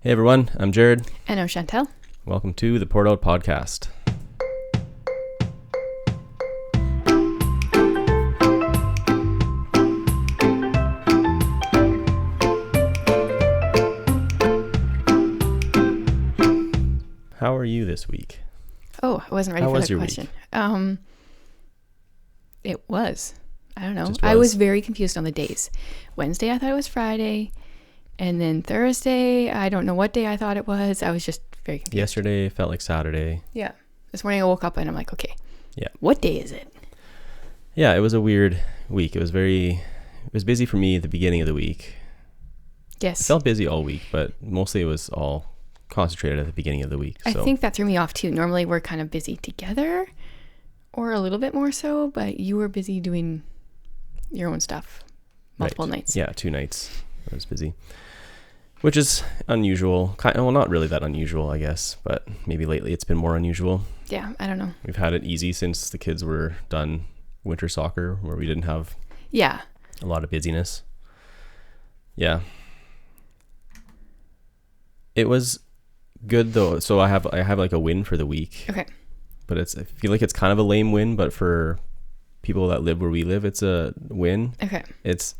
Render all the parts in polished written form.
Hey everyone, I'm Jared. And I'm Chantel. Welcome to the Poured Out Podcast. How are you this week? Oh, I wasn't ready for that question. It was. I don't know. I was very confused on the days. Wednesday, I thought it was Friday. And then Thursday, I don't know what day I thought it was. I was just very confused. Yesterday felt like Saturday. Yeah. This morning I woke up and I'm like, okay. Yeah. What day is it? Yeah, it was a weird week. It was busy for me at the beginning of the week. Yes. It felt busy all week, but mostly it was all concentrated at the beginning of the week. I think that threw me off too. Normally we're kind of busy together or a little bit more so, but you were busy doing your own stuff multiple nights. Yeah, 2 nights. I was busy, which is unusual. Well, not really that unusual, I guess, but maybe lately it's been more unusual. Yeah, I don't know. We've had it easy since the kids were done winter soccer, where we didn't have a lot of busyness. Yeah. It was good though. So I have like a win for the week. Okay. But I feel like it's kind of a lame win, but for people that live where we live, it's a win. Okay. It's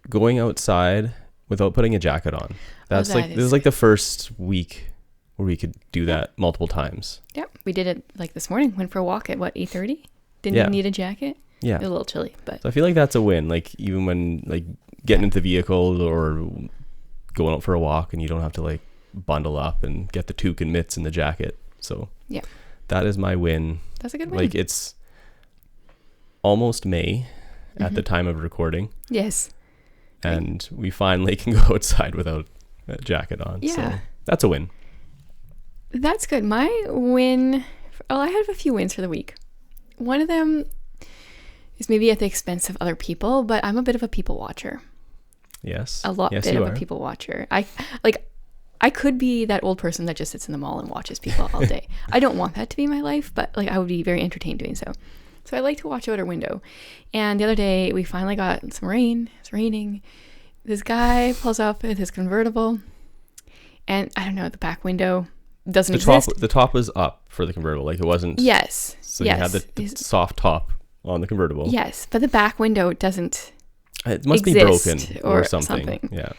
going outside without putting a jacket on. This is like the first week where we could do that multiple times. Yep. We did it like this morning. Went for a walk at 8:30. Didn't even need a jacket. Yeah. It was a little chilly, but so I feel like that's a win. Like even when like getting into the vehicle or going out for a walk and you don't have to like bundle up and get the toque and mitts and the jacket. So yeah, that is my win. That's a good win. Like it's almost May at the time of recording. Yes. And we finally can go outside without a jacket on. Yeah. So that's a win. That's good. My win, I have a few wins for the week. One of them is maybe at the expense of other people, but I'm a bit of a people watcher. Yes. A people watcher. I could be that old person that just sits in the mall and watches people all day. I don't want that to be my life, but like I would be very entertained doing so. So I like to watch out our window. And the other day we finally got some rain. It's raining. This guy pulls up with his convertible, and I don't know, the back window doesn't exist. The top was up for the convertible, like it wasn't. Yes. So you had the soft top on the convertible. Yes, but the back window doesn't. It must be broken or something. Yeah.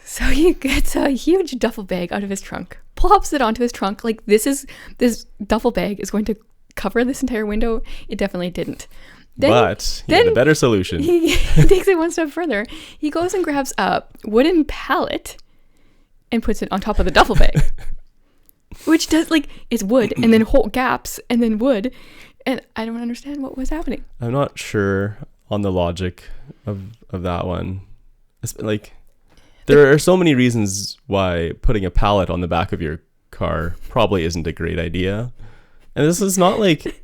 So he gets a huge duffel bag out of his trunk, plops it onto his trunk. Like this duffel bag is going to cover this entire window. It definitely didn't. But he had a better solution. He takes it one step further. He goes and grabs a wooden pallet and puts it on top of the duffel bag, which does it's wood and then whole gaps and then wood. And I don't understand what was happening. I'm not sure on the logic of that one. It's like there are so many reasons why putting a pallet on the back of your car probably isn't a great idea. And this is not like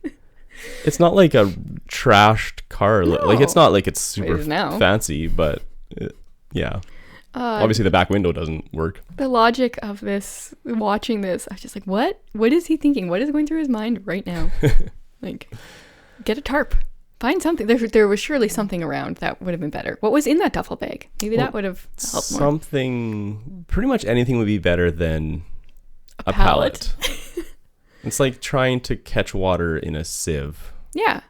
it's not like a trashed car. No. Like it's not like it's super fancy, but yeah. Obviously the back window doesn't work. The logic of this, watching this, I was just like, what? What is he thinking? What is going through his mind right now? Like, get a tarp. Find something. There was surely something around that would have been better. What was in that duffel bag? Maybe that would have helped more. Something, pretty much anything would be better than a pallet. It's like trying to catch water in a sieve. Yeah.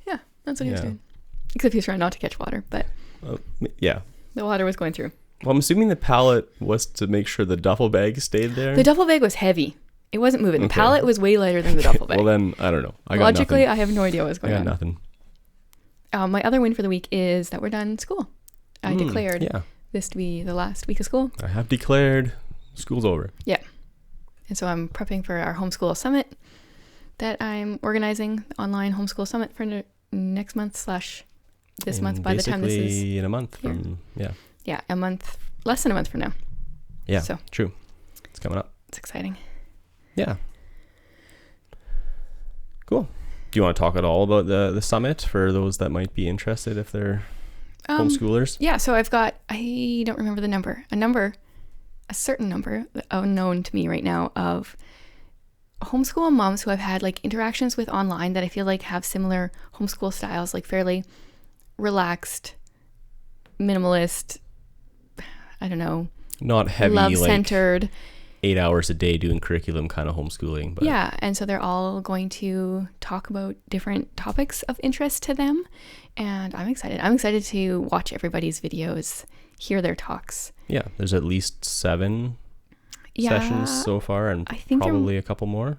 Yeah, that's what he was doing. Except he was trying not to catch water, but yeah. The water was going through. Well, I'm assuming the pallet was to make sure the duffel bag stayed there. The duffel bag was heavy. It wasn't moving. The pallet was way lighter than the duffel bag. Well, then, I don't know. Logically, I have no idea what was going on. I got nothing. My other win for the week is that we're done school. I declared this to be the last week of school. I have declared school's over. Yeah. And so I'm prepping for our Homeschool Summit that I'm organizing, the online Homeschool Summit for next month / this month by the time this is. In a month from, Yeah, a month, less than a month from now. Yeah, true. It's coming up. It's exciting. Yeah. Cool. Do you want to talk at all about the summit for those that might be interested if they're homeschoolers? Yeah, so I've got, I don't remember the number, a certain number unknown to me right now of homeschool moms who I've had interactions with online that I feel like have similar homeschool styles, fairly relaxed, minimalist, I don't know, Not heavy, love like centered. 8 hours a day doing curriculum kind of homeschooling. But Yeah, and so they're all going to talk about different topics of interest to them, and I'm excited. I'm excited to watch everybody's videos, hear their talks. yeah, there's at least 7 Yeah, sessions so far, and I think probably a couple more.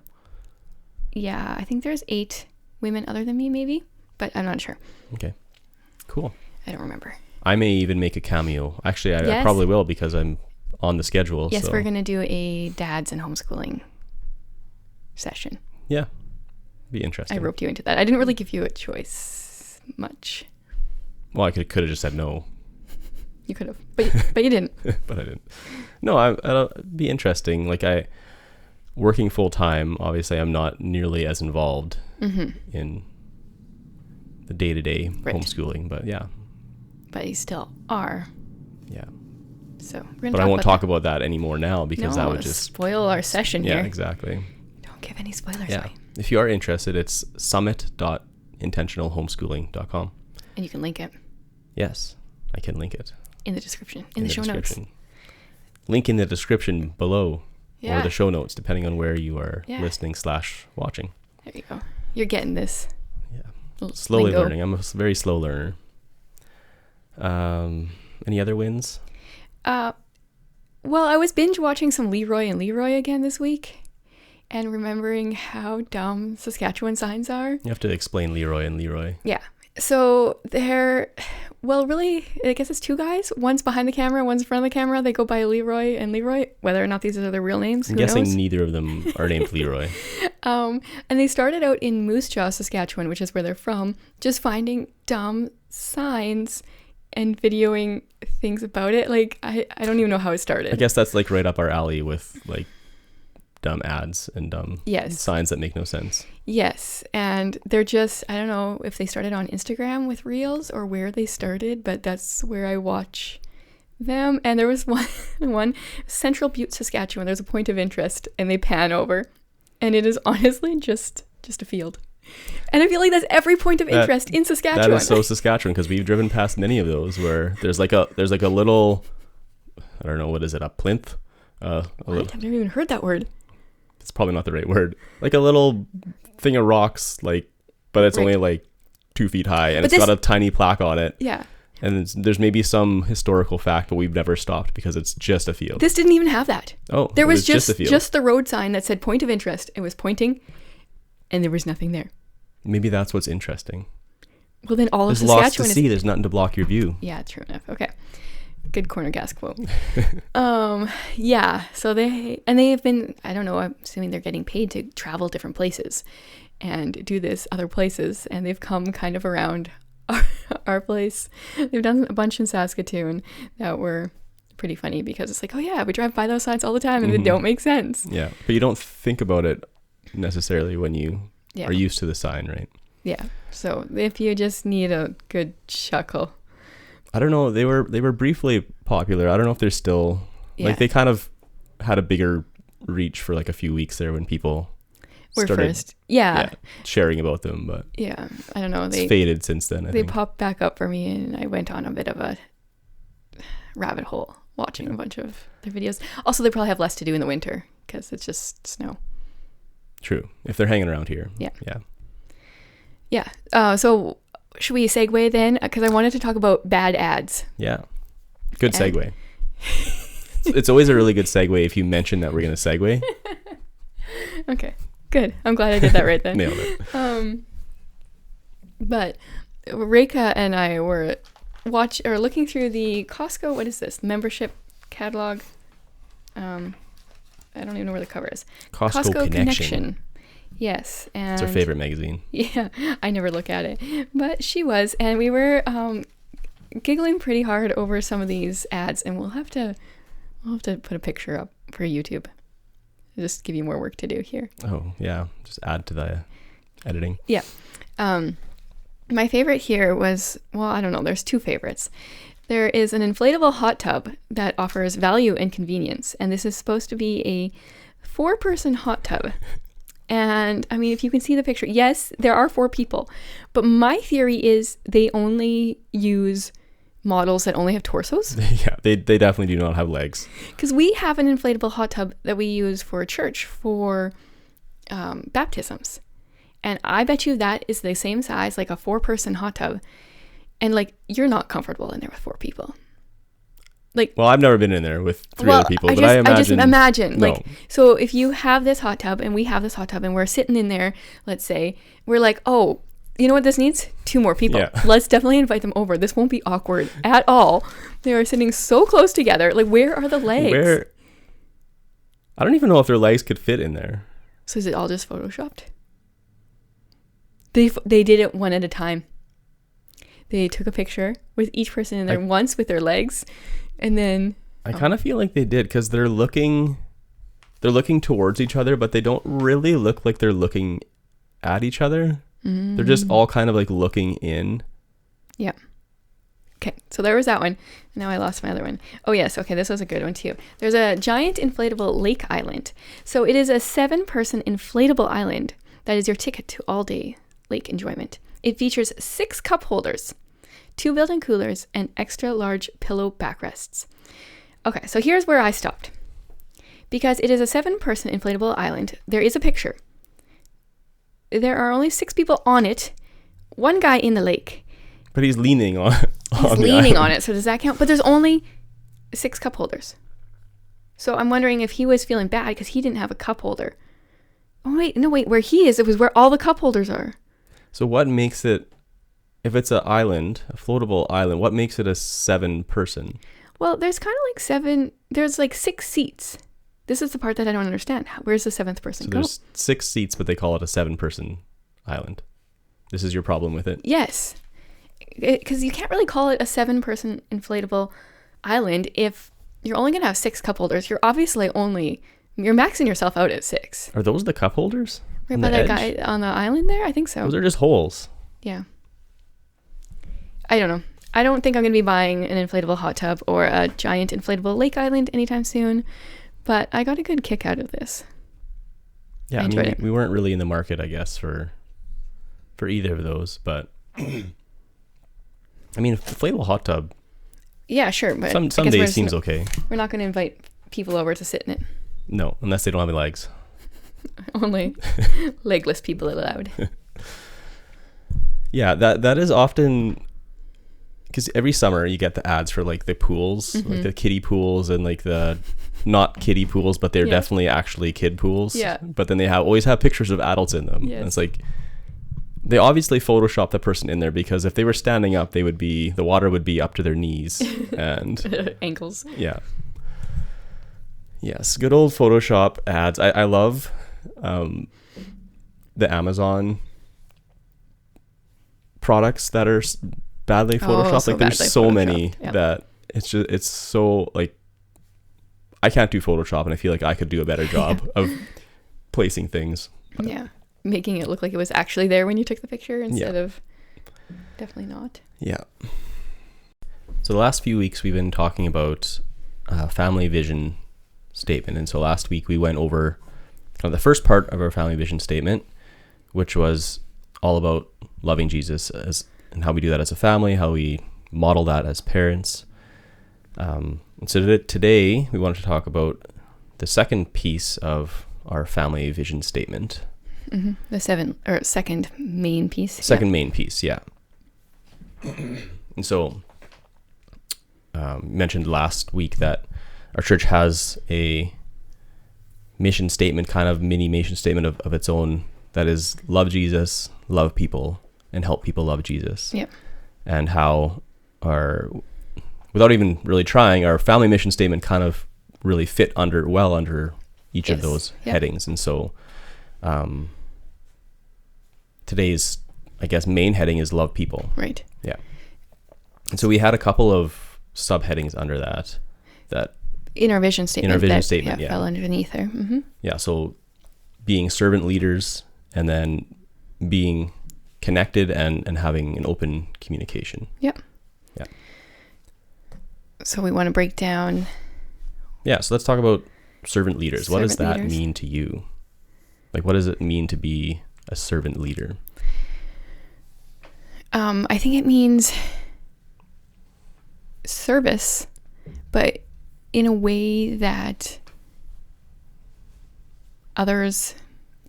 Yeah, I think there's 8 women other than me, maybe, but I'm not sure. Okay, cool. I don't remember. I may even make a cameo. Actually, I Yes. probably will because I'm on the schedule. Yes, so. we're going to do a dads and homeschooling session. Yeah, be interesting. I roped you into that. I didn't really give you a choice much. Well, I could have just said no, You could have, but you didn't. but I didn't. No, it'd be interesting. Like working full time, obviously I'm not nearly as involved in the day-to-day Right. homeschooling, but yeah. But you still are. Yeah. So we're going to But I won't talk about that anymore now because that would just spoil our session here. Yeah, exactly. Don't give any spoilers Yeah. away. If you are interested, it's summit.intentionalhomeschooling.com. And you can link it Yes, I can link it in the description, in the show notes. description. Link in the description below Yeah. or the show notes, depending on where you are Yeah. listening/watching. There you go. You're getting this. Yeah. Little Slowly lingo. learning. I'm a very slow learner. Any other wins? Well, I was binge watching some Leroy and Leroy again this week and remembering how dumb Saskatchewan signs are. You have to explain Leroy and Leroy. Yeah. So really, I guess it's 2 guys. One's behind the camera, one's in front of the camera. They go by Leroy and Leroy. Whether or not these are their real names, I'm who guessing knows? neither of them are named Leroy. And they started out in Moose Jaw, Saskatchewan, which is where they're from, just finding dumb signs and videoing things about it. Like, I don't even know how it started. I guess that's like right up our alley with like dumb ads and dumb Yes. signs that make no sense. Yes, and they're just, I don't know if they started on Instagram with Reels or where they started, but that's where I watch them. And there was one Central Butte, Saskatchewan. There's a point of interest, and they pan over, and it is honestly just a field. And I feel like that's every point of interest in Saskatchewan. That is so Saskatchewan because we've driven past many of those where there's like a little, I don't know, what is it, a plinth? I've never even heard that word. It's probably not the right word. Like a little thing of rocks, like, but it's Right. only like 2 feet high, and But it's got a tiny plaque on it. Yeah. And there's maybe some historical fact, but we've never stopped because it's just a field. This didn't even have that. Oh, There was just a field. just the road sign that said point of interest. It was pointing, and there was nothing there. Maybe that's what's interesting. Well, then all of There's lots to Saskatchewan is... see. There's nothing to block your view. Yeah, true enough. Okay. Good corner gas quote. Yeah. So they have been, I don't know, I'm assuming they're getting paid to travel different places and do this other places. And they've come kind of around our place. They've done a bunch in Saskatoon that were pretty funny because it's like, oh yeah, we drive by those signs all the time and they don't make sense. Yeah. But you don't think about it necessarily when you Yeah. are used to the sign, right? Yeah. So if you just need a good chuckle. I don't know. They were briefly popular. I don't know if they're still Yeah. like they kind of had a bigger reach for like a few weeks there when people We're started first. Yeah. sharing about them, but Yeah. I don't know. it's faded since then. I They think. popped back up for me and I went on a bit of a rabbit hole watching a bunch of their videos. Also, they probably have less to do in the winter because it's just snow. True. If they're hanging around here. Yeah. Yeah. Yeah. So should we segue then? Because I wanted to talk about bad ads. Yeah. Good And- segue. It's always a really good segue if you mention that we're going to segue. Okay. Good. I'm glad I did that right then. Nailed it. But Reka and I were looking through the Costco. What is this? Membership catalog. I don't even know where the cover is. Costco Connection. Yes, and It's our favorite magazine. Yeah, I never look at it, but she was, and we were giggling pretty hard over some of these ads, and we'll have to put a picture up for YouTube. Just give you more work to do here. Oh, yeah. Just add to the editing. Yeah. My favorite here was, well, I don't know, there's 2 favorites. There is an inflatable hot tub that offers value and convenience, and this is supposed to be a 4-person hot tub. And I mean, if you can see the picture, yes, there are 4 people, but my theory is they only use models that only have torsos. Yeah, they definitely do not have legs. Because we have an inflatable hot tub that we use for church for baptisms. And I bet you that is the same size, like a 4-person hot tub. And like, you're not comfortable in there with 4 people. Like, well, I've never been in there with 3 other people, but I just imagine, no. like, so if you have this hot tub and we have this hot tub and we're sitting in there, let's say, we're like, oh, you know what this needs? 2 more people. Yeah. Let's definitely invite them over. This won't be awkward at all. They are sitting so close together. Like, where are the legs? I don't even know if their legs could fit in there. So is it all just photoshopped? They did it one at a time. They took a picture with each person in there once with their legs, and then I kind of feel like they did, because they're looking towards each other, but they don't really look like they're looking at each other. They're just all kind of like looking in. Yeah. Okay, so there was that one. Now I lost my other one. Oh yes, okay, this was a good one too. There's a giant inflatable lake island. So it is a 7-person inflatable island that is your ticket to all-day lake enjoyment. It features 6 cup holders, 2 built-in coolers, and extra large pillow backrests. Okay, so here's where I stopped. Because it is a 7-person inflatable island, there is a picture. There are only 6 people on it, 1 guy in the lake. But he's leaning on it, so does that count? But there's only 6 cup holders. So I'm wondering if he was feeling bad because he didn't have a cup holder. Oh, wait, where he is, it was where all the cup holders are. So what makes it, if it's an island, a floatable island, what makes it a 7-person? Well, there's kind of like there's like 6 seats. This is the part that I don't understand. Where's the 7th person go? There's 6 seats, but they call it a 7-person island. This is your problem with it? Yes. Because you can't really call it a 7-person inflatable island if you're only going to have 6 cup holders. You're maxing yourself out at 6. Are those the cup holders? Right by that guy on the island there? I think so. Those are just holes. Yeah. I don't know. I don't think I'm going to be buying an inflatable hot tub or a giant inflatable lake island anytime soon, but I got a good kick out of this. Yeah, I mean, we weren't really in the market, I guess, for either of those, but I mean, inflatable hot tub. Yeah, sure, but some days seems okay. We're not going to invite people over to sit in it. No, unless they don't have any legs. Only legless people allowed. Yeah, that is often, because every summer you get the ads for like the pools, like the kiddie pools and like the not kiddie pools, but they're definitely actually kid pools. Yeah. But then they always have pictures of adults in them. Yes. And it's like, they obviously photoshopped the person in there, because if they were standing up, the water would be up to their knees and ankles. Yeah. Yes, good old Photoshop ads. I love the Amazon products that are badly photoshopped. Like there's so many that it's so like, I can't do Photoshop, and I feel like I could do a better job of placing things. But. Yeah. Making it look like it was actually there when you took the picture instead of definitely not. Yeah. So the last few weeks we've been talking about family vision statement. And so last week we went over kind of the first part of our family vision statement, which was all about loving Jesus and how we do that as a family, how we model that as parents. And so today we wanted to talk about the second piece of our family vision statement. Mm-hmm. The second main piece. Main piece, yeah. And so mentioned last week that our church has a mission statement, kind of mini mission statement of its own, that is love Jesus, love people, and help people love Jesus. Yeah. And how without even really trying, our family mission statement kind of really fit under each of those headings. And so today's, I guess, main heading is love people. Right. Yeah. And so we had a couple of subheadings under that in our vision statement fell underneath there. Mm-hmm. Yeah. So being servant leaders, and then being connected and having an open communication. Yep. Yeah. So we want to break down. Yeah. So let's talk about servant leaders. What does that mean to you? Like, what does it mean to be a servant leader? I think it means service, but in a way that others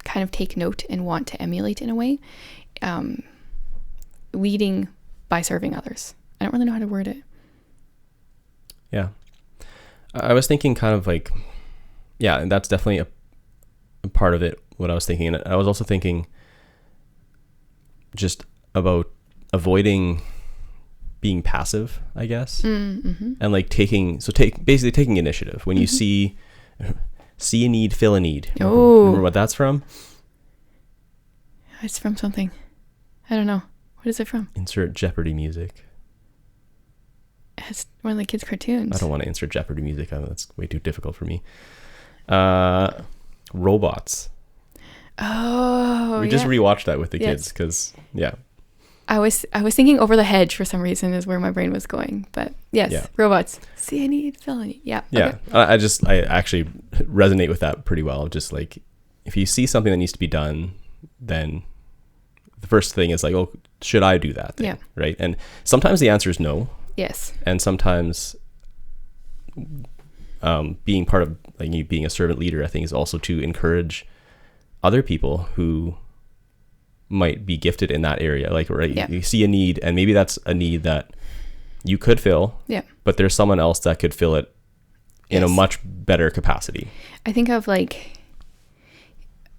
kind of take note and want to emulate in a way. Leading by serving others. I don't really know how to word it. Yeah. I was thinking kind of like, yeah, and that's definitely a part of it, what I was thinking. And I was also thinking just about avoiding being passive, I guess. Mm-hmm. And like basically taking initiative. When you see a need, fill a need. Remember what that's from? It's from something. I don't know. What is it from? Insert Jeopardy music. It's one of the kids' cartoons. I don't want to insert Jeopardy music. That's way too difficult for me. Robots. Oh, we just rewatched that with the kids because, I was thinking Over the Hedge for some reason is where my brain was going, but yes, robots. See a need, fill a need. Yeah. Yeah. Okay. I actually resonate with that pretty well. Just like if you see something that needs to be done, then the first thing is like, oh, should I do that thing? Yeah. Right. And sometimes the answer is no. Yes. And sometimes being part of like you being a servant leader, I think, is also to encourage other people who might be gifted in that area. Like, right, you see a need, and maybe that's a need that you could fill. Yeah. But there's someone else that could fill it in a much better capacity. I think of like,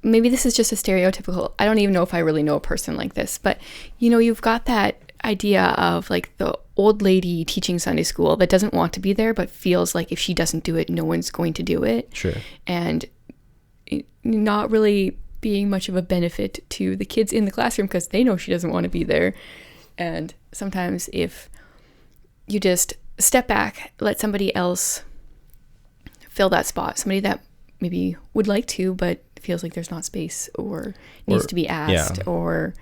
maybe this is just a stereotypical, I don't even know if I really know a person like this, but you know, you've got that idea of like the old lady teaching Sunday school that doesn't want to be there, but feels like if she doesn't do it, no one's going to do it. Sure. And not really being much of a benefit to the kids in the classroom because they know she doesn't want to be there. And sometimes if you just step back, let somebody else fill that spot, somebody that maybe would like to, but feels like there's not space or needs to be asked. Or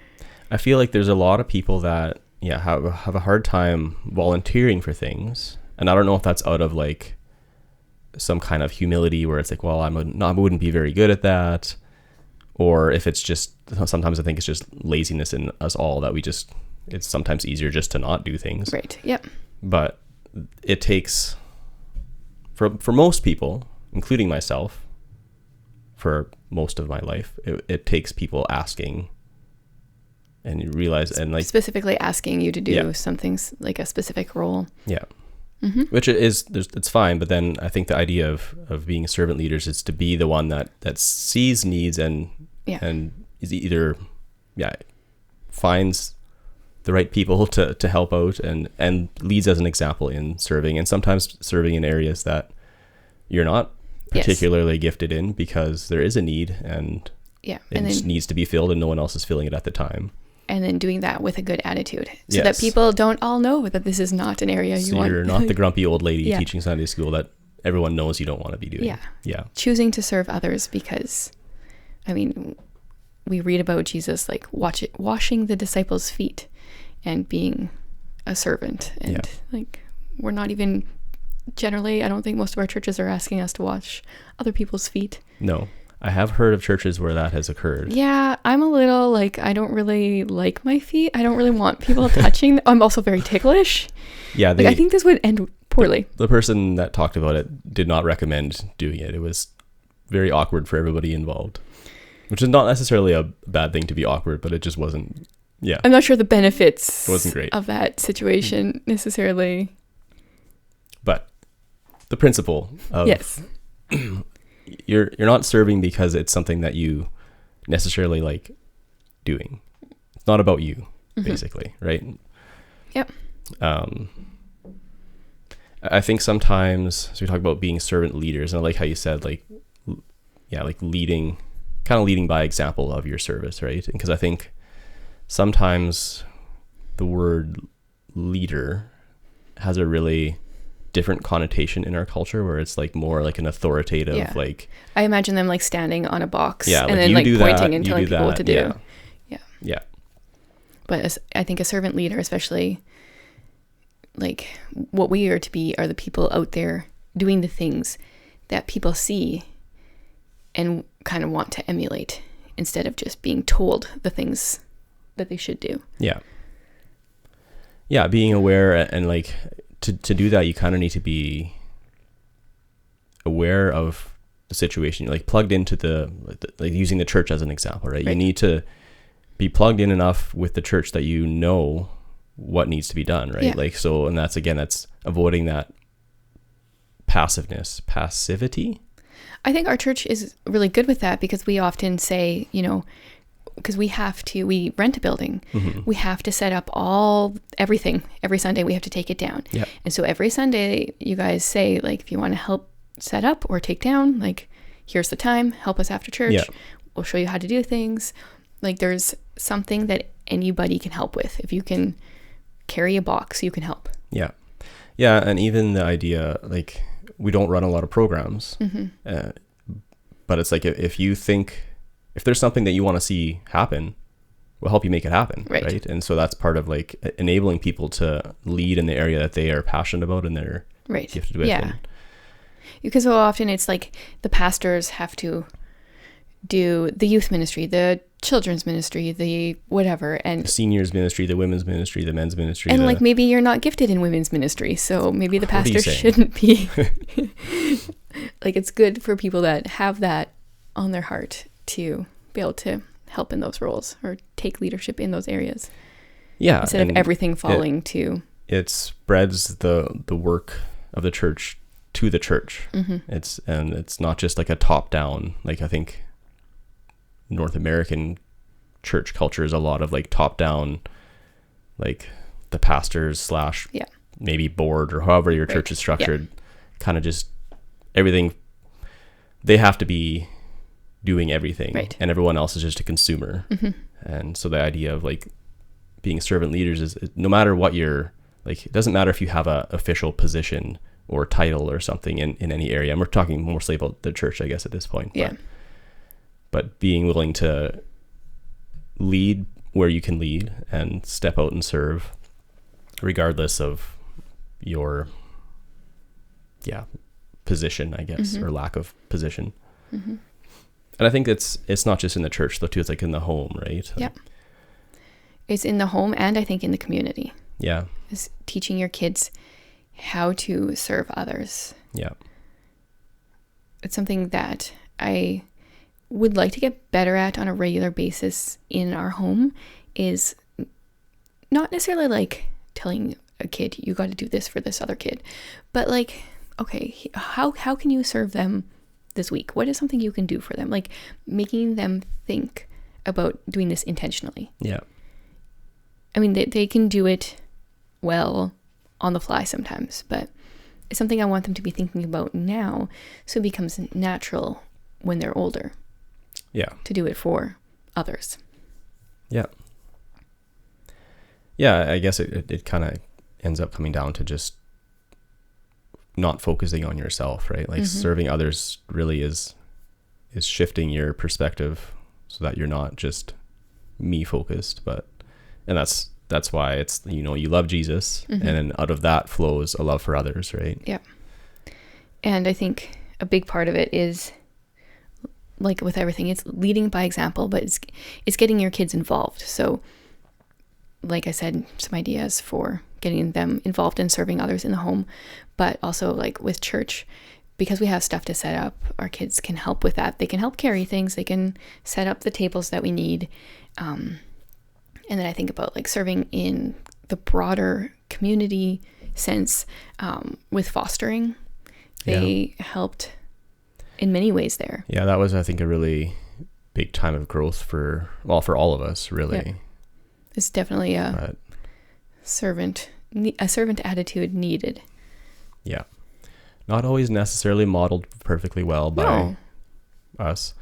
I feel like there's a lot of people that have a hard time volunteering for things, and I don't know if that's out of like some kind of humility where it's like, well, I wouldn't be very good at that, or if it's just, sometimes I think it's just laziness in us all that it's sometimes easier just to not do things. Right. Yep. But it takes for most people, including myself, for most of my life, it takes people asking. And you realize, and like specifically asking you to do something like a specific role. Yeah. Mm-hmm. Which it's fine. But then I think the idea of being servant leaders is to be the one that sees needs and is either, finds the right people to help out and leads as an example in serving, and sometimes serving in areas that you're not particularly gifted in because there is a need and it just needs to be filled and no one else is filling it at the time. And then doing that with a good attitude so that people don't all know that this is not an area you want. You're not the grumpy old lady teaching Sunday school that everyone knows you don't want to be doing. Yeah. Choosing to serve others because, I mean, we read about Jesus like washing the disciples' feet and being a servant. And like, we're not even generally, I don't think most of our churches are asking us to wash other people's feet. No. I have heard of churches where that has occurred. Yeah, I'm a little like, I don't really like my feet. I don't really want people touching them. I'm also very ticklish. Yeah. I think this would end poorly. The person that talked about it did not recommend doing it. It was very awkward for everybody involved, which is not necessarily a bad thing to be awkward, but it just wasn't, I'm not sure the benefits it wasn't great of that situation necessarily. But the principle of... Yes. You're not serving because it's something that you necessarily like doing. It's not about you, basically, right? Yep. I think sometimes, so we talk about being servant leaders, and I like how you said like leading by example of your service, right? Because I think sometimes the word leader has a really different connotation in our culture where it's like more like an authoritative like I imagine them like standing on a box and then like pointing and telling people what to do. Yeah. But I think a servant leader, especially like what we are to be, are the people out there doing the things that people see and kind of want to emulate instead of just being told the things that they should do. Yeah, being aware and like to do that, you kind of need to be aware of the situation, like plugged into like using the church as an example, right? You need to be plugged in enough with the church that you know what needs to be done, right? Yeah. Like, so, and that's avoiding that passivity. I think our church is really good with that, because we often say, because we rent a building, we have to set up everything every Sunday. We have to take it down. Yeah. And so every Sunday you guys say, like, if you want to help set up or take down, like, here's the time, help us after church. Yeah. We'll show you how to do things. Like, there's something that anybody can help with. If you can carry a box, you can help. Yeah. Yeah. And even the idea, like, we don't run a lot of programs, but it's like, if there's something that you want to see happen, we'll help you make it happen. Right. And so that's part of, like, enabling people to lead in the area that they are passionate about and they're gifted with. Yeah. Because so often it's like the pastors have to do the youth ministry, the children's ministry, the whatever, and the seniors ministry, the women's ministry, the men's ministry, and like, maybe you're not gifted in women's ministry, so maybe the pastor shouldn't be. Like, it's good for people that have that on their heart to be able to help in those roles or take leadership in those areas. Yeah, instead of everything falling to. It spreads the work of the church to the church. It's not just like a top down, like, I think North American church culture is a lot of, like, top down, like the pastors / maybe board or however your church is structured, kind of just everything, they have to be doing everything, and everyone else is just a consumer. And so the idea of, like, being servant leaders is, no matter what you're, like, it doesn't matter if you have a official position or title or something in any area, and we're talking mostly about the church, I guess, at this point. But being willing to lead where you can lead and step out and serve regardless of your position, I guess, or lack of position. And I think it's not just in the church though, too. It's like in the home, right? It's in the home, and I think in the community. It's teaching your kids how to serve others. It's something that I would like to get better at on a regular basis in our home, is not necessarily like telling a kid, you got to do this for this other kid, but like, okay, how can you serve them this week? What is something you can do for them? Like, making them think about doing this intentionally. I mean, they can do it well on the fly sometimes, but it's something I want them to be thinking about now, so it becomes natural when they're older. To do it for others. I guess it kind of ends up coming down to just not focusing on yourself, right? Like, serving others really is shifting your perspective so that you're not just me focused, and that's why it's, you love Jesus, and then out of that flows a love for others, right? And I think a big part of it is, like with everything, it's leading by example, but it's getting your kids involved. So, like I said, some ideas for getting them involved in serving others in the home, but also like with church, because we have stuff to set up, our kids can help with that. They can help carry things. They can set up the tables that we need. And then I think about, like, serving in the broader community sense, with fostering. They helped in many ways there. That was, I think, a really big time of growth for all of us, really. It's definitely a servant attitude needed. Not always necessarily modeled perfectly well by us,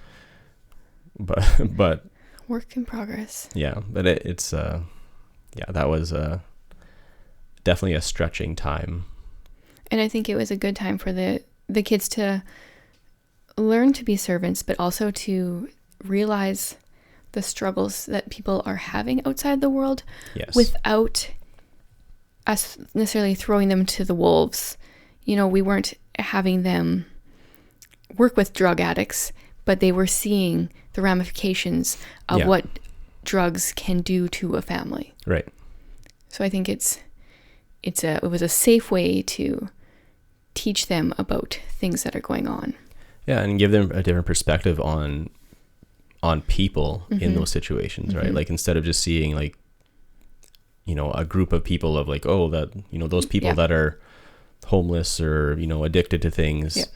but work in progress. But it's that was definitely a stretching time. And I think it was a good time for the kids to learn to be servants, but also to realize the struggles that people are having outside the world, without us necessarily throwing them to the wolves. We weren't having them work with drug addicts, but they were seeing the ramifications of what drugs can do to a family. So I think it's it was a safe way to teach them about things that are going on. Yeah, and give them a different perspective on people in those situations, right? Like instead of just seeing like, you know, a group of people of like, oh, that, you know, those people that are homeless or, you know, addicted to things,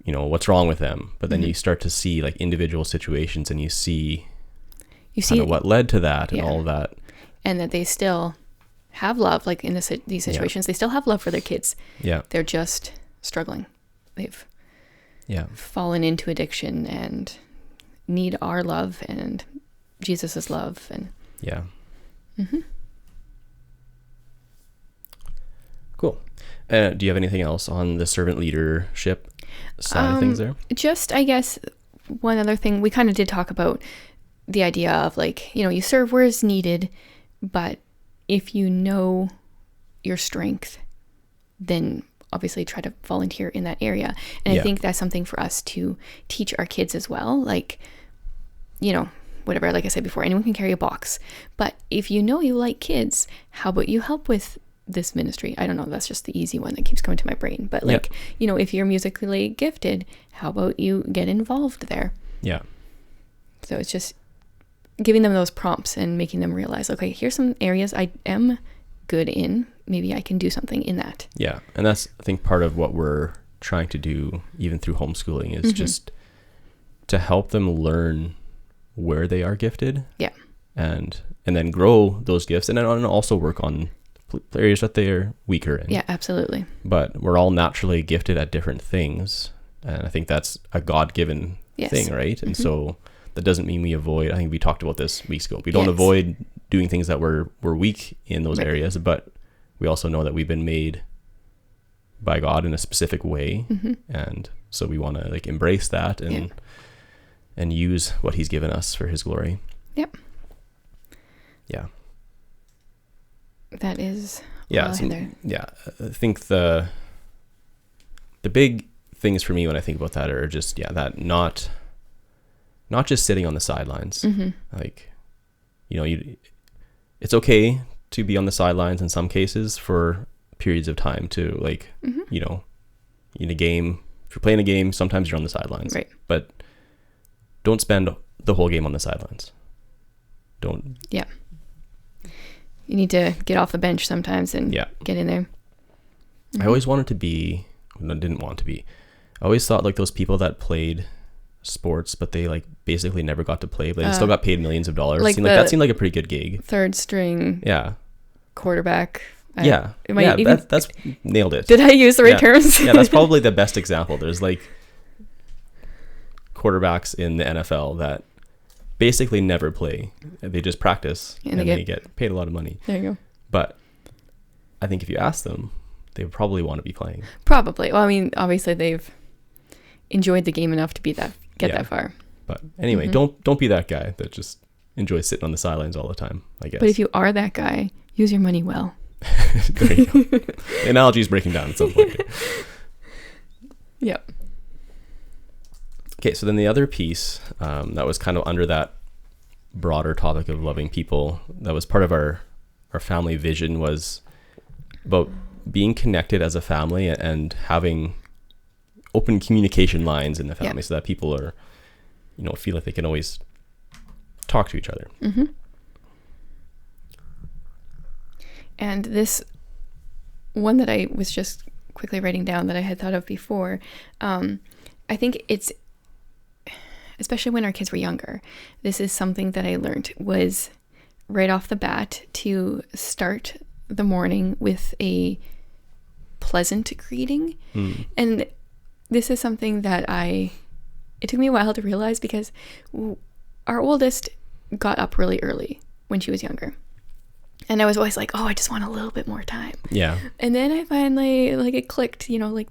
you know, what's wrong with them? But then you start to see like individual situations, and you see kind of what led to that and all of that. And that they still have love, like in these situations, they still have love for their kids. Yeah. They're just struggling. They've fallen into addiction and need our love and Jesus's love. And Cool. Do you have anything else on the servant leadership side of things there? Just, I guess, one other thing. We kind of did talk about the idea of like, you know, you serve where it's needed, but if you know your strength, then obviously try to volunteer in that area. And I think that's something for us to teach our kids as well. Like, you know, whatever, like I said before, anyone can carry a box. But if you know you like kids, how about you help with this ministry? I don't know, that's just the easy one that keeps coming to my brain. But like, you know, if you're musically gifted, how about you get involved there? Yeah. So it's just giving them those prompts and making them realize, okay, here's some areas I am good in. Maybe I can do something in that. Yeah. And that's, I think, part of what we're trying to do, even through homeschooling, is just to help them learn where they are gifted. Yeah. And then grow those gifts, and then also work on areas that they're weaker in. Yeah, absolutely. But we're all naturally gifted at different things. And I think that's a God-given thing, right? And so that doesn't mean we avoid, I think we talked about this weeks ago, we don't avoid doing things that we're weak in those areas, but we also know that we've been made by God in a specific way. And so we want to like embrace that and use what he's given us for his glory. Yep. Yeah. That is I think the big things for me when I think about that are just that not just sitting on the sidelines. Like, you know, it's okay to be on the sidelines in some cases for periods of time to like, you know, in a game, if you're playing a game, sometimes you're on the sidelines, right? But don't spend the whole game on the sidelines. Don't. Yeah. You need to get off the bench sometimes and get in there. I always wanted to be, didn't want to be. I always thought like those people that played sports, but they like basically never got to play, but they still got paid millions of dollars. Like that seemed like a pretty good gig. Third string. Quarterback. That's nailed it. Did I use the right terms? That's probably the best example. There's like quarterbacks in the NFL that basically never play. They just practice and they get paid a lot of money. There you go. But I think if you ask them, they would probably want to be playing. Probably. Well, I mean, obviously they've enjoyed the game enough to get that far. But anyway, don't be that guy that just enjoys sitting on the sidelines all the time, I guess. But if you are that guy, use your money well. There you go. The analogy is breaking down at some point. Yep. Okay, so then the other piece that was kind of under that broader topic of loving people, that was part of our family vision, was about being connected as a family and having open communication lines in the family so that people are, you know, feel like they can always talk to each other. And this one that I was just quickly writing down that I had thought of before, I think it's, especially when our kids were younger, this is something that I learned was right off the bat to start the morning with a pleasant greeting. And this is something that it took me a while to realize, because our oldest got up really early when she was younger. And I was always like, oh, I just want a little bit more time. Yeah. And then I finally, like, it clicked, you know, like,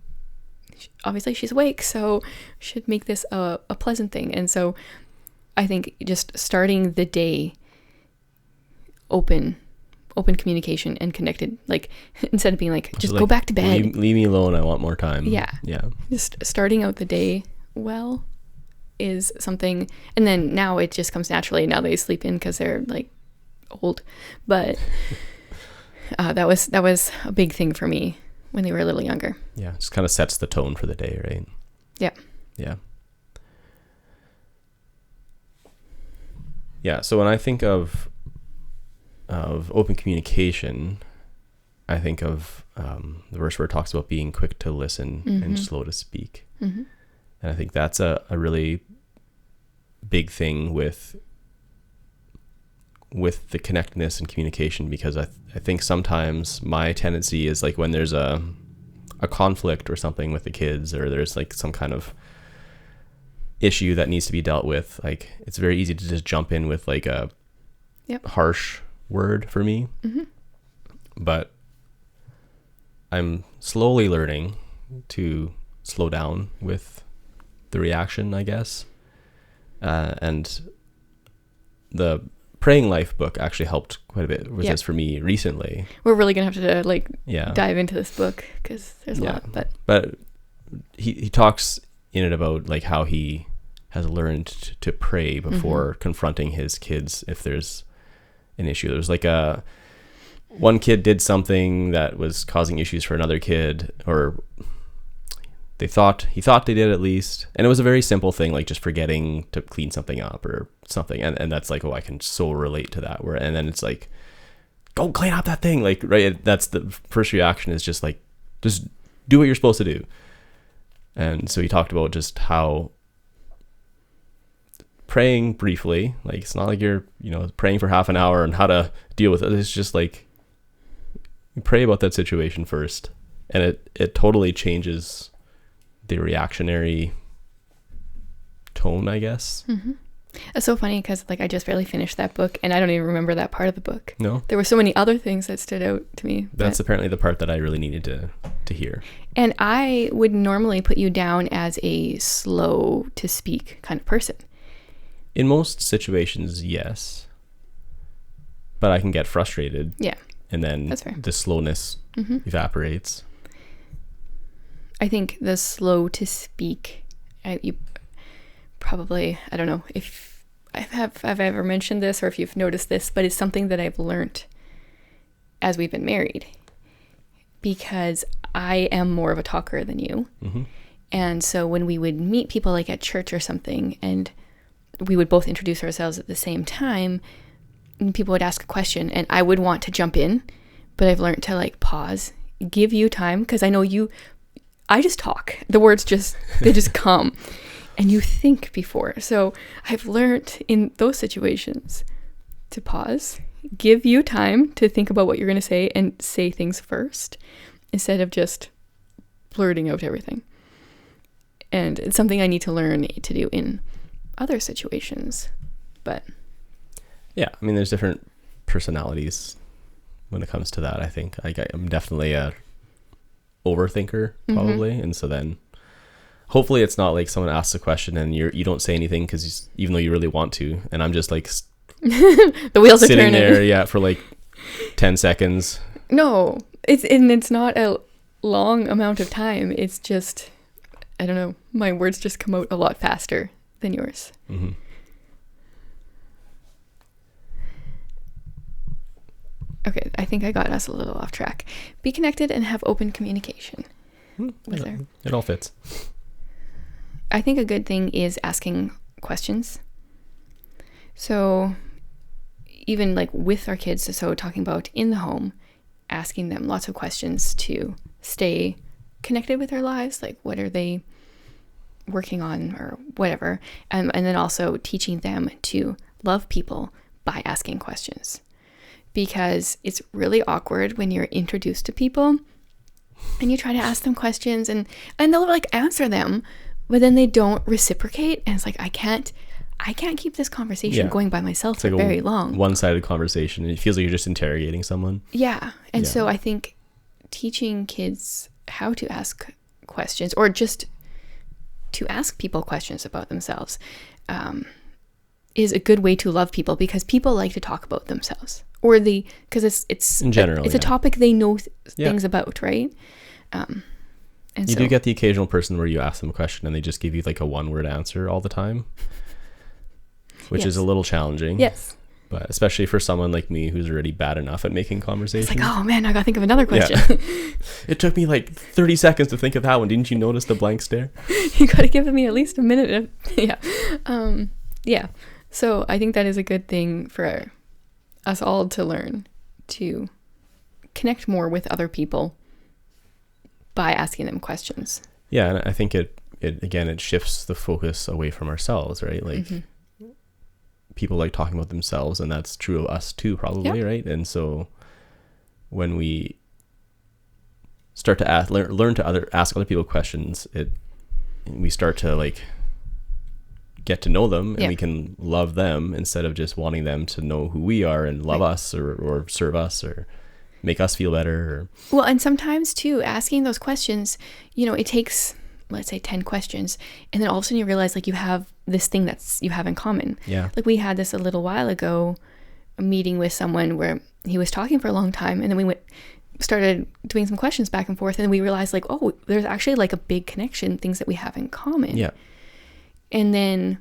obviously she's awake, so should make this a pleasant thing. And so I think just starting the day open communication and connected, like, instead of being like, just go back to bed. Leave me alone, I want more time. Yeah. Just starting out the day well is something. And then now it just comes naturally. Now they sleep in because they're like old, but That was a big thing for me when they were a little younger. Yeah, just kind of sets the tone for the day, right? Yeah. Yeah. Yeah, so when I think of open communication, I think of the verse where it talks about being quick to listen and slow to speak. Mm-hmm. And I think that's a really big thing with the connectedness and communication, because I think sometimes my tendency is like when there's a conflict or something with the kids, or there's like some kind of issue that needs to be dealt with, like it's very easy to just jump in with like a harsh word for me. Mm-hmm. But I'm slowly learning to slow down with the reaction, I guess. And the Praying Life book actually helped quite a bit with this for me recently. We're really gonna have to dive into this book because there's a lot. But he talks in it about like how he has learned to pray before confronting his kids if there's an issue. There's like one kid did something that was causing issues for another kid, or he thought they did at least, and it was a very simple thing, like just forgetting to clean something up or something, and that's like, oh, I can so relate to that. And then it's like, go clean up that thing, like, right? That's the first reaction, is just like, just do what you're supposed to do. And so he talked about just how praying briefly, like it's not like you're praying for half an hour and how to deal with it. It's just like you pray about that situation first, and it totally changes the reactionary tone, I guess. Mm-hmm. It's so funny because like I just barely finished that book and I don't even remember that part of the book. No, there were so many other things that stood out to me. That's apparently the part that I really needed to hear. And I would normally put you down as a slow to speak kind of person. In most situations, yes. But I can get frustrated. Yeah. And then the slowness evaporates. I think the slow to speak, you probably, I don't know if I've ever mentioned this or if you've noticed this, but it's something that I've learned as we've been married, because I am more of a talker than you. Mm-hmm. And so when we would meet people like at church or something, and we would both introduce ourselves at the same time, and people would ask a question and I would want to jump in, but I've learned to like pause, give you time, because I know I just talk. The words they just come and you think before. So I've learned in those situations to pause, give you time to think about what you're going to say and say things first instead of just blurting out everything. And it's something I need to learn to do in other situations. But yeah, I mean, there's different personalities when it comes to that. I think I'm definitely a overthinker probably, and so then hopefully it's not like someone asks a question and you don't say anything because even though you really want to, and I'm just like the wheels are sitting turning there for like 10 seconds. No, it's not a long amount of time. It's just, I don't know, my words just come out a lot faster than yours. Mm-hmm. Okay, I think I got us a little off track. Be connected and have open communication. It all fits. I think a good thing is asking questions. So even like with our kids, so talking about in the home, asking them lots of questions to stay connected with their lives, like what are they working on or whatever, and then also teaching them to love people by asking questions, because it's really awkward when you're introduced to people and you try to ask them questions and they'll like answer them, but then they don't reciprocate, and it's like I can't keep this conversation going by myself for very long. One-sided conversation. It feels like you're just interrogating someone. Yeah. And so I think teaching kids how to ask questions, or just to ask people questions about themselves, is a good way to love people, because people like to talk about themselves, or because it's in general, it's a topic they know things about, right? And you do get the occasional person where you ask them a question and they just give you like a one-word answer all the time, which is a little challenging. Yes. But especially for someone like me who's already bad enough at making conversation. It's like, oh man, I gotta think of another question. Yeah. It took me like 30 seconds to think of that one. Didn't you notice the blank stare? You gotta give me at least a minute. Yeah. Yeah. So I think that is a good thing for us all to learn, to connect more with other people by asking them questions. Yeah, and I think it shifts the focus away from ourselves, right? Like people like talking about themselves, and that's true of us too, probably, right? And so when we start to learn to ask other people questions, we start to like get to know them, and we can love them instead of just wanting them to know who we are and love us or serve us or make us feel better. Well, and sometimes too, asking those questions, it takes, let's say 10 questions, and then all of a sudden you realize like you have this thing that's you have in common. Yeah. Like we had this a little while ago, a meeting with someone where he was talking for a long time, and then we started doing some questions back and forth, and we realized like, oh, there's actually like a big connection, things that we have in common. Yeah. And then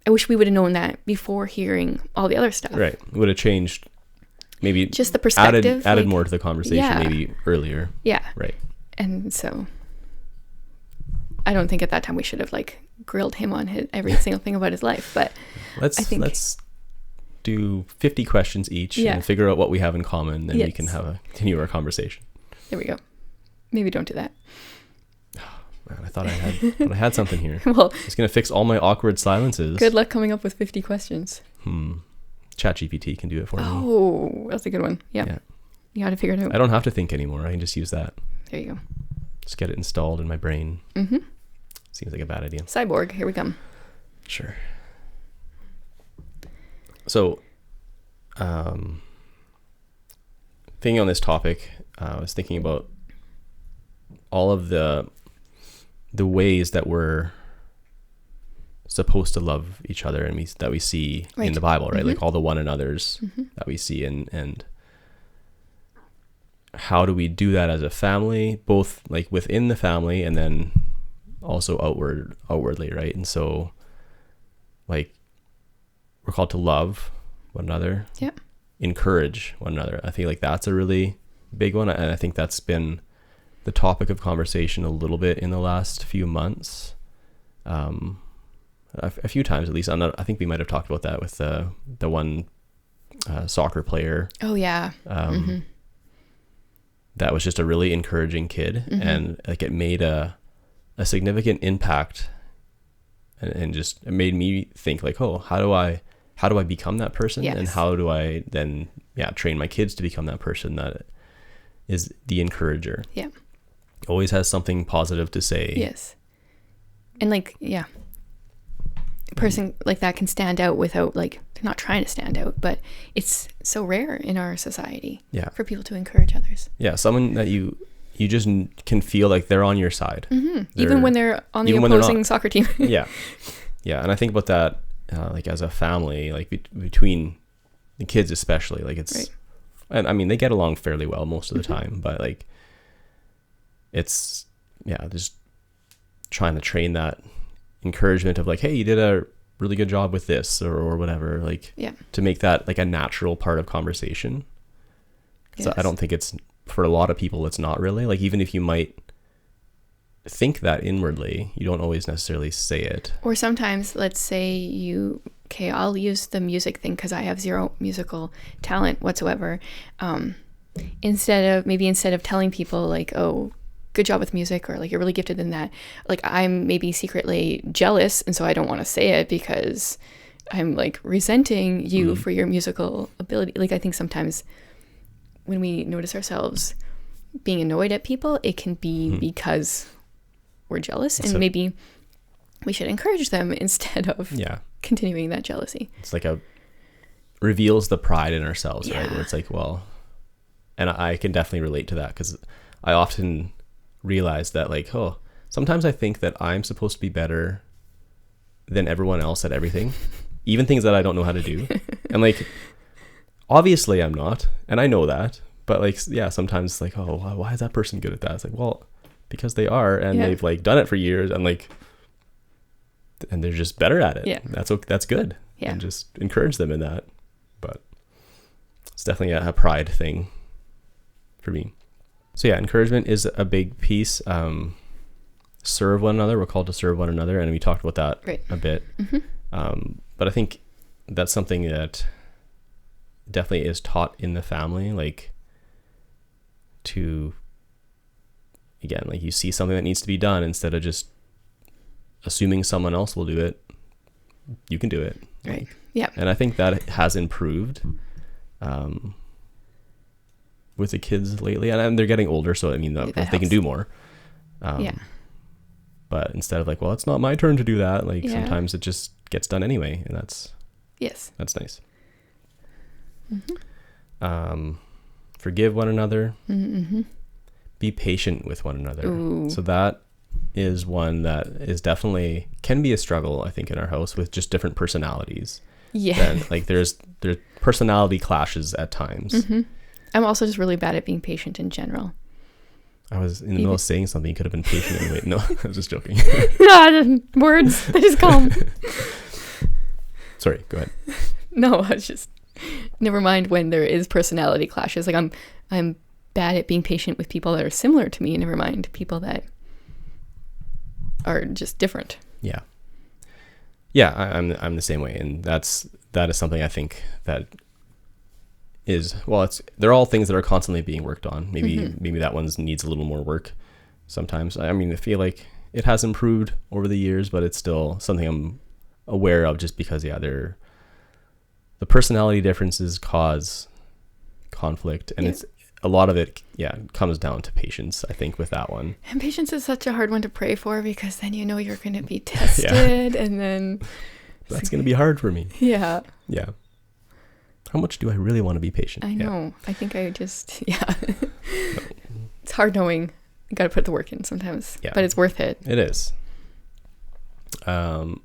I wish we would have known that before hearing all the other stuff. Right. Would have changed, maybe just the perspective. Added more to the conversation maybe earlier. Yeah. Right. And so I don't think at that time we should have like grilled him on every single thing about his life. But let's do 50 questions each and figure out what we have in common, then we can continue our conversation. There we go. Maybe don't do that. Man, I thought I had something here. Well, it's going to fix all my awkward silences. Good luck coming up with 50 questions. ChatGPT can do it for me. Oh, that's a good one. Yep. Yeah. You got to figure it out. I don't have to think anymore. I can just use that. There you go. Just get it installed in my brain. Mm-hmm. Seems like a bad idea. Cyborg, here we come. Sure. So, thinking on this topic, I was thinking about all of the ways that we're supposed to love each other and that we see in the Bible, right? Like all the one another's that we see, and how do we do that as a family, both like within the family and then also outwardly, right? And so like we're called to love one another, encourage one another. I think like that's a really big one, and I think that's been the topic of conversation a little bit in the last few months, a few times at least. I think we might have talked about that with the one soccer player. Oh yeah. That was just a really encouraging kid, and like it made a significant impact, and just it made me think like, oh, how do I become that person, and how do I then train my kids to become that person that is the encourager. Yeah. Always has something positive to say. Yes. And like, a person like that can stand out without like, they're not trying to stand out, but it's so rare in our society for people to encourage others. Yeah. Someone that you just can feel like they're on your side. Even when they're on the opposing soccer team. Yeah. And I think about that, like as a family, like between the kids, especially, like it's, and I mean, they get along fairly well most of the time, but like, it's just trying to train that encouragement of like, hey, you did a really good job with this or whatever, like to make that like a natural part of conversation. So I don't think it's, for a lot of people, it's not really, like, even if you might think that inwardly, you don't always necessarily say it. Or sometimes, let's say I'll use the music thing because I have zero musical talent whatsoever. Instead of telling people like, oh, good job with music, or like you're really gifted in that, like I'm maybe secretly jealous, and so I don't want to say it because I'm like resenting you for your musical ability. Like I think sometimes when we notice ourselves being annoyed at people, it can be because we're jealous, and maybe we should encourage them instead of continuing that jealousy. It's like reveals the pride in ourselves, right? Where it's like, well, and I can definitely relate to that, because I often realize that like, oh, sometimes I think that I'm supposed to be better than everyone else at everything, even things that I don't know how to do. And like, obviously I'm not, and I know that, but like, sometimes like, oh, why is that person good at that? It's like, well, because they are, and they've like done it for years, and like, and they're just better at it. That's good. And just encourage them in that. But it's definitely a pride thing for me. So yeah, encouragement is a big piece. Serve one another. We're called to serve one another, and we talked about that a bit. But I think that's something that definitely is taught in the family, like to, again, like you see something that needs to be done, instead of just assuming someone else will do it, you can do it. Right. Like, yeah. And I think that has improved with the kids lately, and they're getting older, so I mean they can do more. Yeah. But instead of like, well, it's not my turn to do that, like sometimes it just gets done anyway, and that's nice. Forgive one another. Be patient with one another. Ooh. So that is one that is definitely can be a struggle, I think, in our house, with just different personalities. Yeah. And like there's personality clashes at times. I'm also just really bad at being patient in general. I was in the middle of saying something. You could have been patient and wait. No, I was just joking. Words. They just come. Sorry, go ahead. No, I was just, never mind when there is personality clashes. Like I'm bad at being patient with people that are similar to me. Never mind people that are just different. Yeah. Yeah, I'm the same way, and that is something I think that is, well, they're all things that are constantly being worked on. Maybe that one needs a little more work sometimes. I mean, I feel like it has improved over the years, but it's still something I'm aware of, just because the personality differences cause conflict, and it's a lot of it comes down to patience, I think, with that one. And patience is such a hard one to pray for, because then you know you're going to be tested and then that's going to be hard for me. Yeah. How much do I really want to be patient? I know. I think I just it's hard knowing you got to put the work in sometimes, but it's worth it. It is. So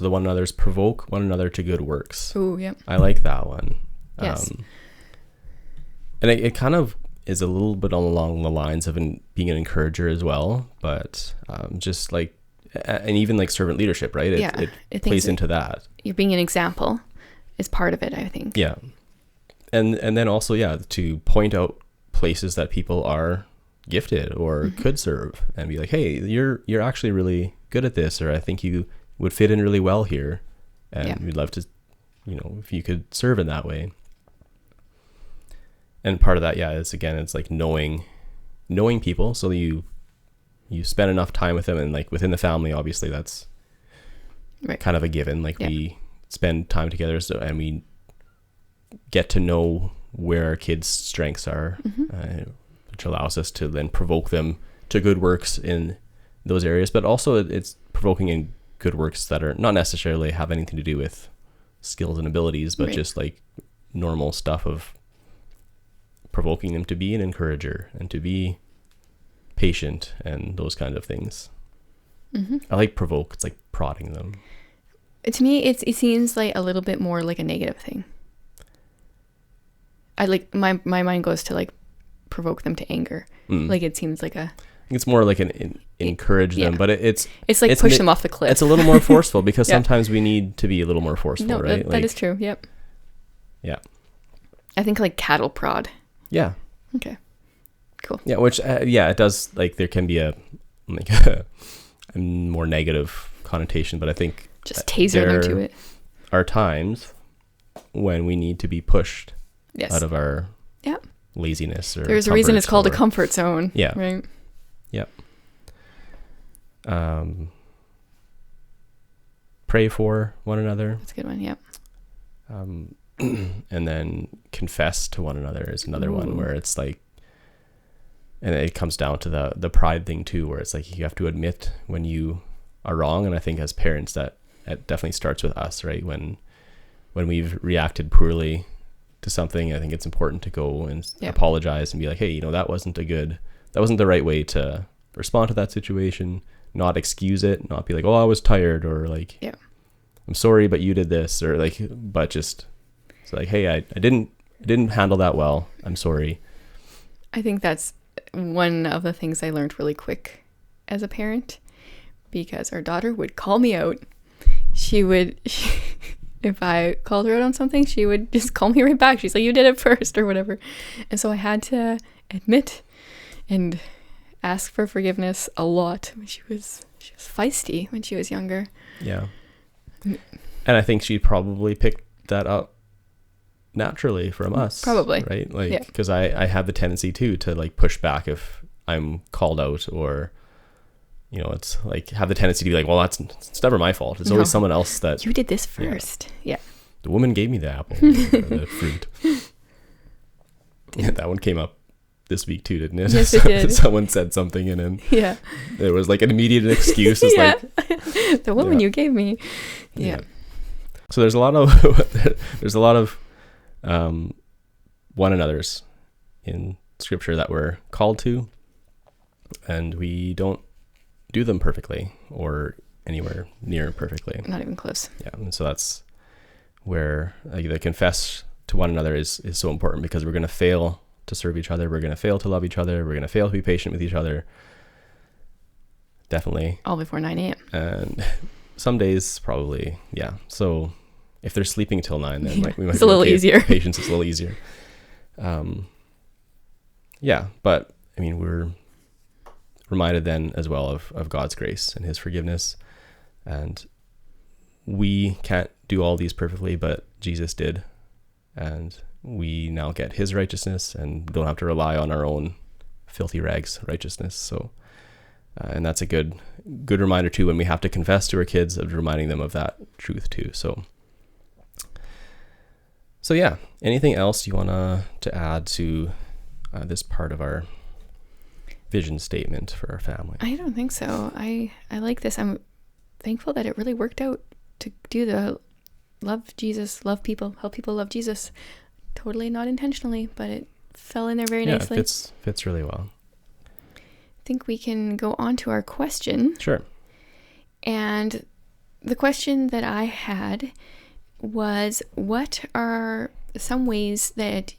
the one another's provoke one another to good works. Ooh, yeah. I like that one. Yes. And it kind of is a little bit along the lines of being an encourager as well, but just like, and even like servant leadership, right? It plays into that. You're being an example is part of it, I think. Yeah. And then also, to point out places that people are gifted or could serve, and be like, hey, you're actually really good at this, or I think you would fit in really well here, and we'd love to, if you could serve in that way. And part of that, it's like knowing people, so you spend enough time with them, and like within the family, obviously that's kind of a given. Like we spend time together, and we get to know where our kids' strengths are, which allows us to then provoke them to good works in those areas. But also it's provoking in good works that are not necessarily have anything to do with skills and abilities, but just like normal stuff of provoking them to be an encourager and to be patient and those kind of things. I like provoke. It's like prodding them. To me, it seems like a little bit more like a negative thing. I like my mind goes to like provoke them to anger. Like it seems like I think it's more like an encourage them, but it's like push them off the cliff. It's a little more forceful, because sometimes we need to be a little more forceful, no, right? That is true. Yep. Yeah. I think like cattle prod. Yeah. Okay. Cool. Yeah, which it does, like there can be a more negative connotation, but I think just taser them to it. Are times when we need to be pushed out of our laziness, or there's a reason it's called a comfort zone. Yeah. Right. Yep. Pray for one another. That's a good one. Yep. And then confess to one another is another one, where it's like, and it comes down to the pride thing too, where it's like you have to admit when you are wrong. And I think as parents that definitely starts with us, right? When we've reacted poorly to something, I think it's important to go and apologize and be like, hey, that wasn't the right way to respond to that situation. Not excuse it, not be like, oh, I was tired, or like, I'm sorry, but you did this, or like, but just it's like, hey, I didn't handle that well. I'm sorry. I think that's one of the things I learned really quick as a parent, because our daughter would call me out. She would, if I called her out on something, she would just call me right back. She's like, you did it first or whatever. And so I had to admit and ask for forgiveness a lot. She was feisty when she was younger. Yeah. And I think she probably picked that up naturally from us. Probably. Right? Like, because I have the tendency too to like push back if I'm called out, or, you know, it's like have the tendency to be like, well, it's never my fault. It's always someone else that. You did this first. Yeah. The woman gave me the apple, or the fruit. Yeah, that one came up this week too, didn't it? Yes, it did. Someone said something, and then yeah, there was like an immediate excuse. It's yeah. like The woman you gave me. Yeah. So there's a lot of one another's in Scripture that we're called to, and we don't do them perfectly or anywhere near perfectly. Not even close. Yeah, and so that's where the confess to one another is so important, because we're going to fail to serve each other. We're going to fail to love each other. We're going to fail to be patient with each other. Definitely. All before 9 a.m. And some days probably, yeah. So if they're sleeping till 9, then like we might it's a little easier. Patience is a little easier. Yeah, but I mean, we're reminded then as well of God's grace and his forgiveness. And we can't do all these perfectly, but Jesus did. And we now get his righteousness and don't have to rely on our own filthy rags righteousness. So, and that's a good reminder too, when we have to confess to our kids, of reminding them of that truth too. So yeah, anything else you want to add to this part of our vision statement for our family? I don't think so. I like this. I'm thankful that it really worked out to do the love Jesus, love people, help people love Jesus. Totally not intentionally, but it fell in there very nicely. It fits really well. I think we can go on to our question. Sure. And the question that I had was, what are some ways that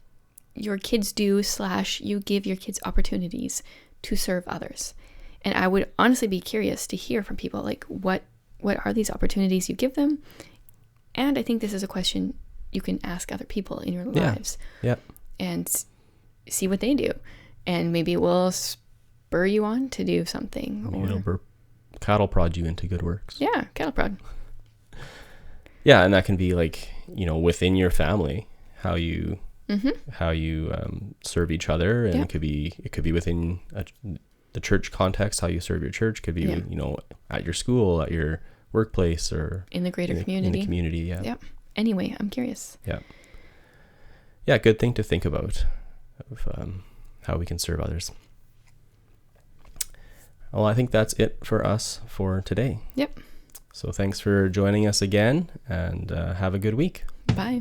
your kids do / you give your kids opportunities to serve others? And I would honestly be curious to hear from people, like, what are these opportunities you give them? And I think this is a question you can ask other people in your lives. Yeah. And see what they do. And maybe it will spur you on to do something. Maybe it'll cattle prod you into good works. Yeah, cattle prod. Yeah, and that can be like, you know, within your family, how you serve each other, and it could be within the church context, how you serve your church. Could be you know, at your school, at your workplace, or in the greater community. In the community, yeah. Yeah. Anyway, I'm curious. Yeah. Yeah, good thing to think about, of how we can serve others. Well, I think that's it for us for today. Yep. So thanks for joining us again, and have a good week. Bye.